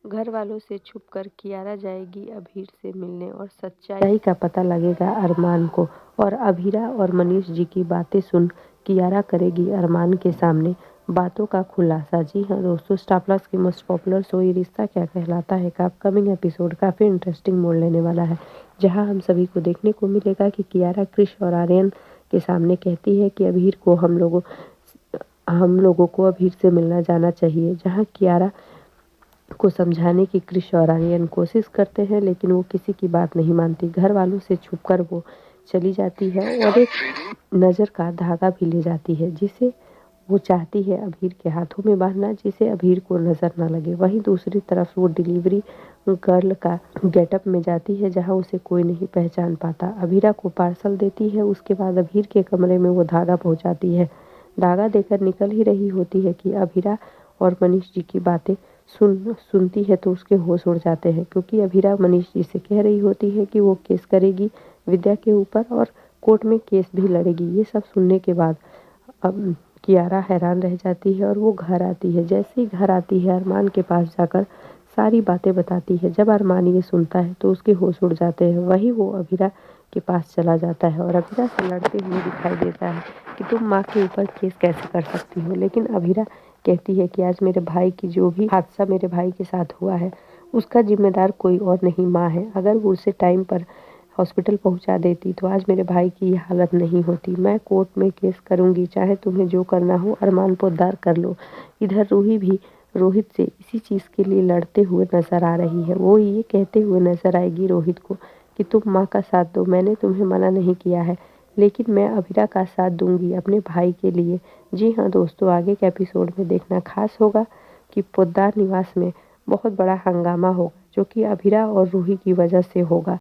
घर वालों से छुपकर कियारा जाएगी अभीर से मिलने और सच्चाई का पता लगेगा अरमान को। और अभीरा और मनीष जी की बातें सुन कियारा करेगी अरमान के सामने बातों का खुलासा। जी हाँ दोस्तों, स्टार प्लस की मोस्ट पॉपुलर शो ये रिश्ता क्या कहलाता है का अपकमिंग एपिसोड काफ़ी इंटरेस्टिंग मोड़ लेने वाला है, जहां हम सभी को देखने को मिलेगा कि कियारा क्रिश और आर्यन के सामने कहती है कि अभीर को हम लोगों को अभीर से मिलना जाना चाहिए। जहां कियारा को समझाने की क्रिश और आर्यन कोशिश करते हैं, लेकिन वो किसी की बात नहीं मानती। घर वालों से छुपकर वो चली जाती है और एक नज़र का धागा भी ले जाती है, जिसे वो चाहती है अभीर के हाथों में बांधना, जिसे अभीर को नजर ना लगे। वहीं दूसरी तरफ वो डिलीवरी गर्ल का गेटअप में जाती है, जहां उसे कोई नहीं पहचान पाता। अभीरा को पार्सल देती है, उसके बाद अभीर के कमरे में वो धागा पहुंचाती है। धागा देकर निकल ही रही होती है कि अभीरा और मनीष जी की बातें सुनती है तो उसके होश उड़ जाते हैं, क्योंकि अभीरा मनीष जी से कह रही होती है कि वो केस करेगी विद्या के ऊपर और कोर्ट में केस भी लड़ेगी। ये सब सुनने के बाद अब कियारा हैरान रह जाती है और वो घर आती है। जैसे ही घर आती है अरमान के पास जाकर सारी बातें बताती है। जब अरमान ये सुनता है तो उसके होश उड़ जाते हैं। वहीं वो अभीरा के पास चला जाता है और अभीरा से लड़ते हुए दिखाई देता है कि तुम माँ के ऊपर केस कैसे कर सकती हो। लेकिन अभीरा कहती है कि आज मेरे भाई की जो भी हादसा मेरे भाई के साथ हुआ है उसका जिम्मेदार कोई और नहीं, माँ है। अगर वो उसे टाइम पर हॉस्पिटल पहुंचा देती तो आज मेरे भाई की ये हालत नहीं होती। मैं कोर्ट में केस करूंगी, चाहे तुम्हें जो करना हो। अरमान पोद्दार कर लो। इधर रूही भी रोहित से इसी चीज़ के लिए लड़ते हुए नजर आ रही है। वो ये कहते हुए नजर आएगी रोहित को कि तुम माँ का साथ दो, मैंने तुम्हें मना नहीं किया है, लेकिन मैं अभीरा का साथ दूंगी अपने भाई के लिए। जी हाँ दोस्तों, आगे के एपिसोड में देखना खास होगा कि पोद्दार निवास में बहुत बड़ा हंगामा होगा, जो कि अभीरा और रूही की वजह से होगा।